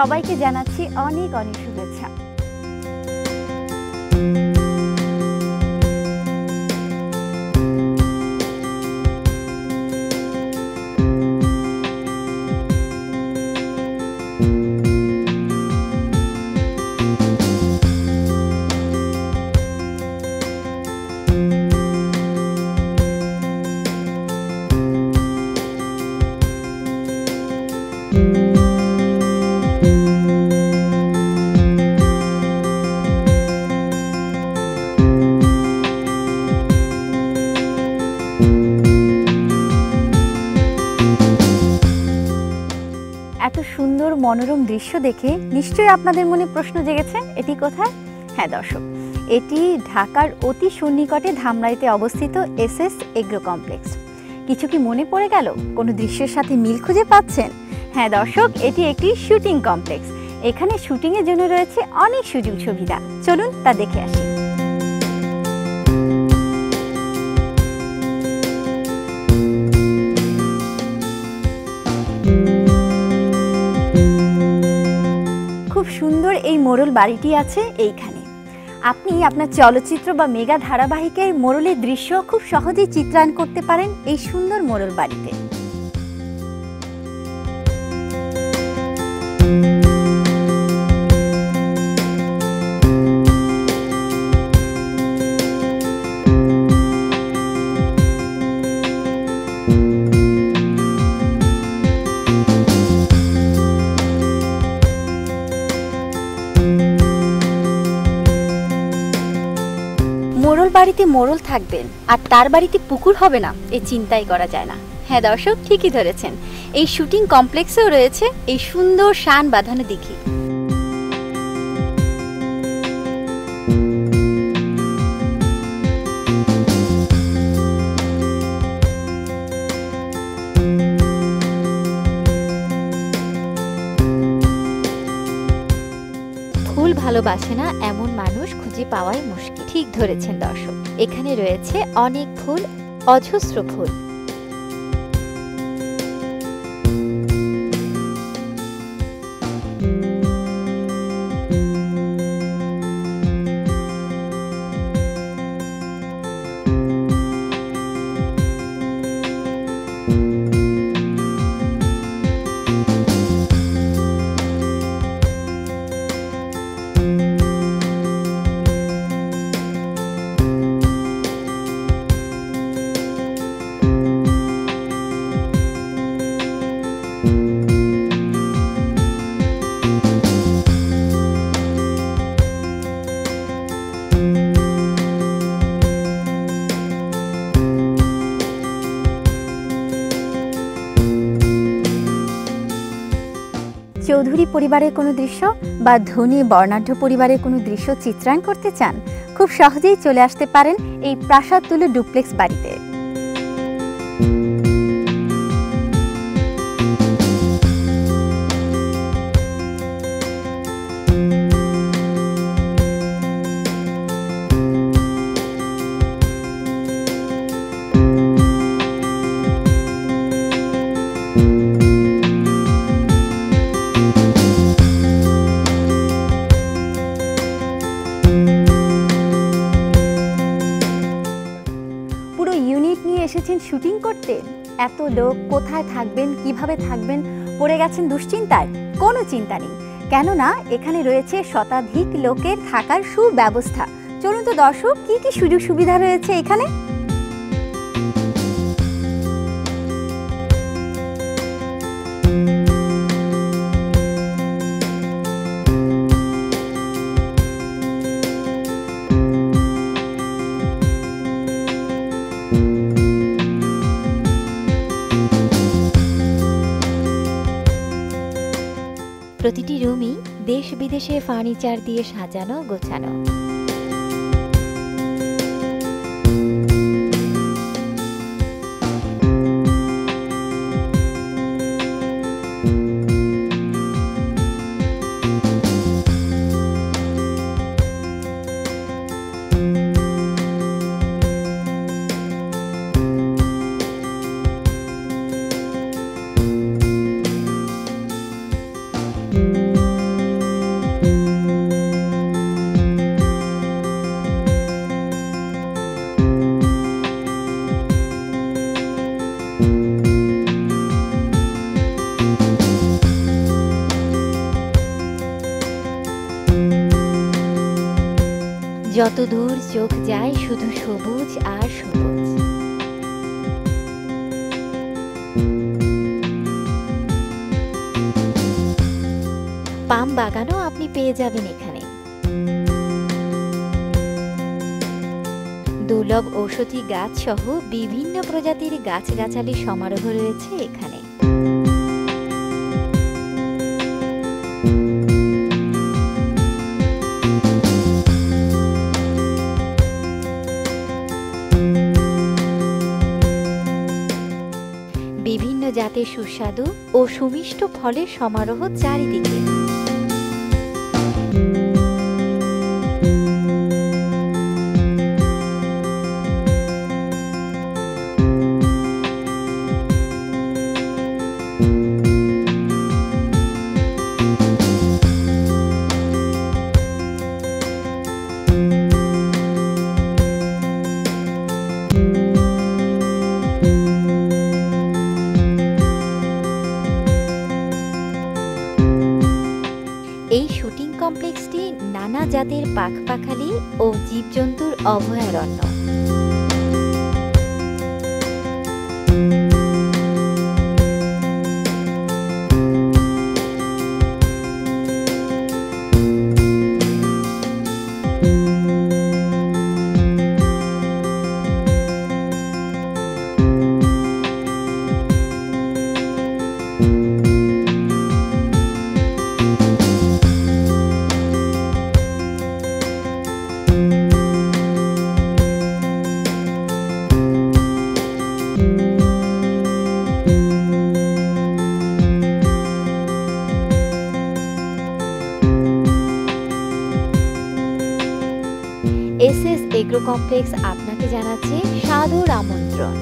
সবাইকে জানাচ্ছি অনেক অনেক শুভেচ্ছা। এত সুন্দর মনোরম দৃশ্য দেখে নিশ্চয়ই আপনাদের মনে প্রশ্ন জেগেছে, এটি কোথায়? হ্যাঁ দর্শক, এটি ঢাকার অতি সন্নিকটে ধামরাইতে অবস্থিত এসএস এগ্রো কমপ্লেক্স। কিছু কি মনে পড়ে গেল? কোনো দৃশ্যের সাথে মিল খুঁজে পাচ্ছেন? হ্যাঁ দর্শক, এটি একটি শুটিং কমপ্লেক্স। এখানে শুটিংয়ের জন্য রয়েছে অনেক সুযোগ সুবিধা। চলুন তা দেখে আসি। খুব সুন্দর এই মোড়ল বাড়িটি আছে এইখানে। আপনি আপনার চলচ্চিত্র বা মেগা ধারাবাহিকের মোড়লের দৃশ্য খুব সহজেই চিত্রায়ন করতে পারেন এই সুন্দর মোড়ল বাড়িতে। মোড়ল বাড়িতে মোড়ল থাকবেন আর তার বাড়িতে পুকুর হবে না, এই চিন্তাই করা যায় না। হ্যাঁ দর্শক, ঠিকই ধরেছেন, এই শুটিং কমপ্লেক্সেও রয়েছে এই সুন্দর শান বাঁধানো দিঘি। ফুল ভালোবাসে না এমন মানুষ খুঁজে পাওয়াই মুশকিল। ঠিক ধরেছেন দর্শক, এখানে রয়েছে অনেক ফুল, অজস্র ফুল। চৌধুরী পরিবারের কোনো দৃশ্য বা ধনী বর্ণাঢ্য পরিবারের কোনো দৃশ্য চিত্রায়ন করতে চান? খুব সহজেই চলে আসতে পারেন এই প্রাসাদতুল্য ডুপ্লেক্স বাড়িতে। এসেছেন শুটিং করতে? এত লোক কোথায় থাকবেন, কিভাবে থাকবেন, পড়ে গেছেন দুশ্চিন্তায়? কোনো চিন্তা নেই, কেননা এখানে রয়েছে শতাধিক লোকের থাকার সুব্যবস্থা। চলুন তো দর্শক, কি কি সুযোগ সুবিধা রয়েছে এখানে। প্রতিটি রুমই দেশ বিদেশের ফার্নিচার দিয়ে সাজানো গোছানো। যত দূর চোখ যায় শুধু সবুজ আর সবুজ। পাম বাগানও আপনি পেয়ে যাবেন এখানে। দুর্লভ ঔষধি গাছ সহ বিভিন্ন প্রজাতির গাছগাছালি সমারোহ রয়েছে এখানে। বিভিন্ন জাতের সুস্বাদু ও সুমিষ্ট ফলের সমারোহ চারিদিকে। এই শুটিং কমপ্লেক্সটি নানা জাতের পাখপাখালি ও জীবজন্তুর অভয়ারণ্য। এসএস এগ্রো কমপ্লেক্স আপনাকে জানাচ্ছে সাদর আমন্ত্রণ।